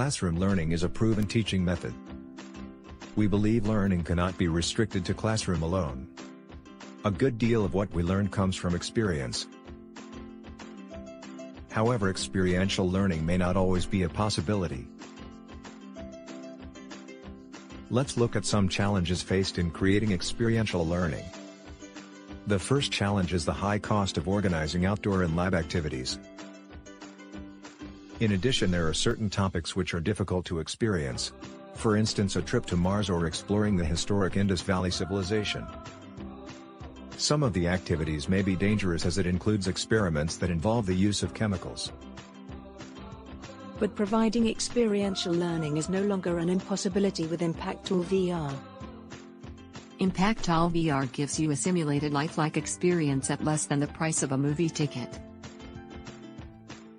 Classroom learning is a proven teaching method. We believe learning cannot be restricted to classroom alone. A good deal of what we learn comes from experience. However, experiential learning may not always be a possibility. Let's look at some challenges faced in creating experiential learning. The first challenge is the high cost of organizing outdoor and lab activities. In addition, there are certain topics which are difficult to experience. For instance, a trip to Mars or exploring the historic Indus Valley civilization. Some of the activities may be dangerous as it includes experiments that involve the use of chemicals. But providing experiential learning is no longer an impossibility with Impactall VR. Impactall VR gives you a simulated lifelike experience at less than the price of a movie ticket.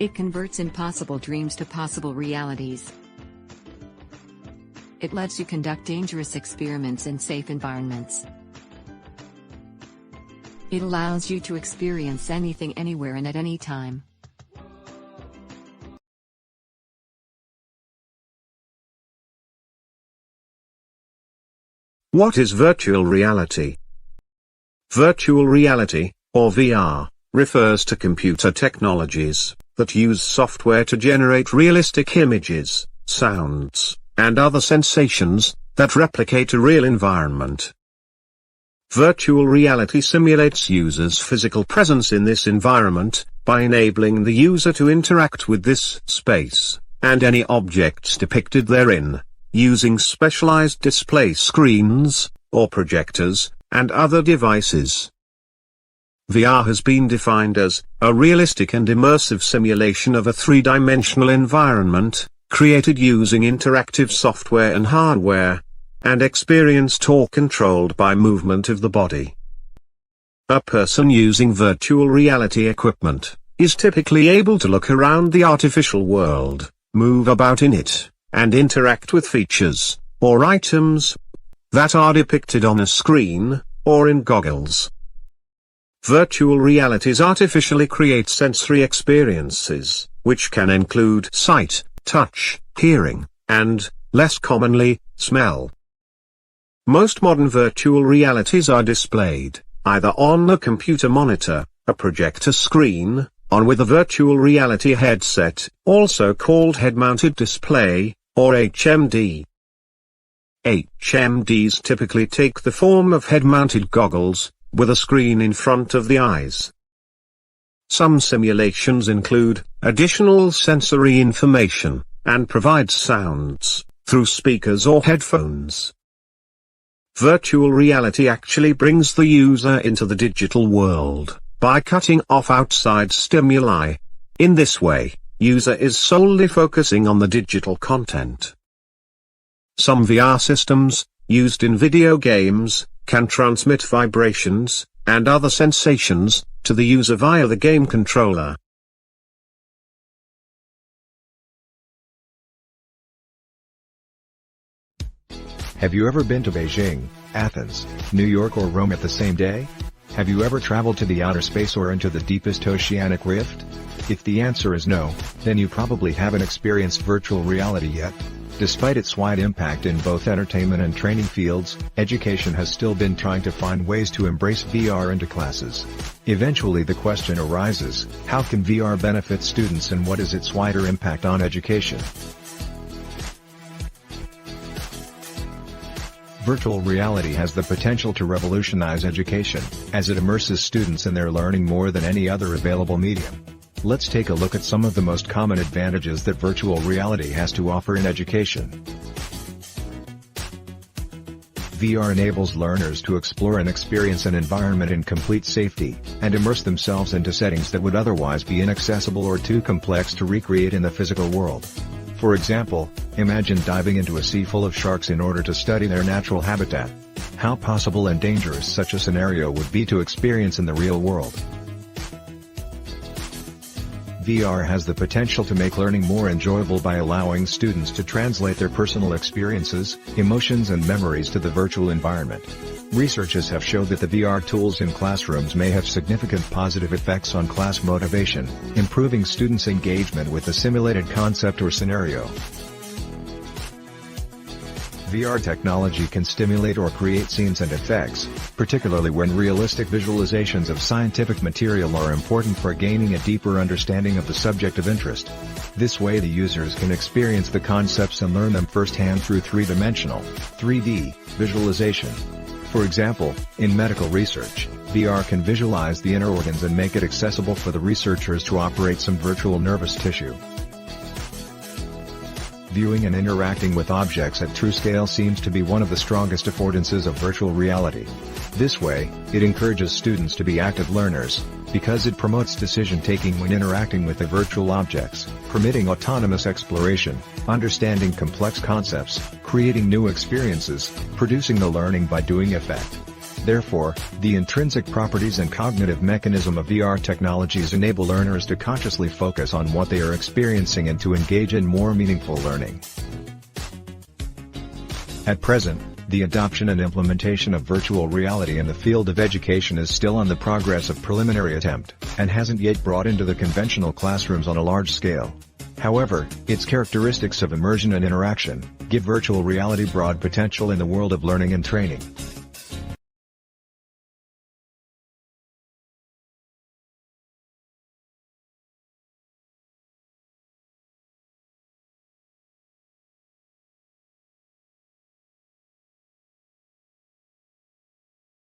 It converts impossible dreams to possible realities. It lets you conduct dangerous experiments in safe environments. It allows you to experience anything anywhere and at any time. What is virtual reality? Virtual reality, or VR, refers to computer technologies that use software to generate realistic images, sounds, and other sensations that replicate a real environment. Virtual reality simulates users' physical presence in this environment, by enabling the user to interact with this space, and any objects depicted therein, using specialized display screens, or projectors, and other devices. VR has been defined as a realistic and immersive simulation of a three-dimensional environment, created using interactive software and hardware, and experienced or controlled by movement of the body. A person using virtual reality equipment is typically able to look around the artificial world, move about in it, and interact with features, or items, that are depicted on a screen, or in goggles. Virtual realities artificially create sensory experiences, which can include sight, touch, hearing, and, less commonly, smell. Most modern virtual realities are displayed, either on a computer monitor, a projector screen, on with a virtual reality headset, also called head-mounted display, or HMD. HMDs typically take the form of head-mounted goggles, with a screen in front of the eyes. Some simulations include additional sensory information, and provide sounds, through speakers or headphones. Virtual reality actually brings the user into the digital world, by cutting off outside stimuli. In this way, user is solely focusing on the digital content. Some VR systems, used in video games, can transmit vibrations, and other sensations, to the user via the game controller. Have you ever been to Beijing, Athens, New York or Rome at the same day? Have you ever traveled to the outer space or into the deepest oceanic rift? If the answer is no, then you probably haven't experienced virtual reality yet. Despite its wide impact in both entertainment and training fields, education has still been trying to find ways to embrace VR into classes. Eventually the question arises, how can VR benefit students and what is its wider impact on education? Virtual reality has the potential to revolutionize education, as it immerses students in their learning more than any other available medium. Let's take a look at some of the most common advantages that virtual reality has to offer in education. VR enables learners to explore and experience an environment in complete safety, and immerse themselves into settings that would otherwise be inaccessible or too complex to recreate in the physical world. For example, imagine diving into a sea full of sharks in order to study their natural habitat. How possible and dangerous such a scenario would be to experience in the real world. VR has the potential to make learning more enjoyable by allowing students to translate their personal experiences, emotions and memories to the virtual environment. Researchers have shown that the VR tools in classrooms may have significant positive effects on class motivation, improving students' engagement with the simulated concept or scenario. VR technology can stimulate or create scenes and effects, particularly when realistic visualizations of scientific material are important for gaining a deeper understanding of the subject of interest. This way the users can experience the concepts and learn them firsthand through three-dimensional, 3D, visualization. For example, in medical research, VR can visualize the inner organs and make it accessible for the researchers to operate some virtual nervous tissue. Viewing and interacting with objects at true scale seems to be one of the strongest affordances of virtual reality. This way, it encourages students to be active learners, because it promotes decision-taking when interacting with the virtual objects, permitting autonomous exploration, understanding complex concepts, creating new experiences, producing the learning by doing effect. Therefore, the intrinsic properties and cognitive mechanism of VR technologies enable learners to consciously focus on what they are experiencing and to engage in more meaningful learning. At present, the adoption and implementation of virtual reality in the field of education is still on the progress of preliminary attempt, and hasn't yet brought into the conventional classrooms on a large scale. However, its characteristics of immersion and interaction give virtual reality broad potential in the world of learning and training.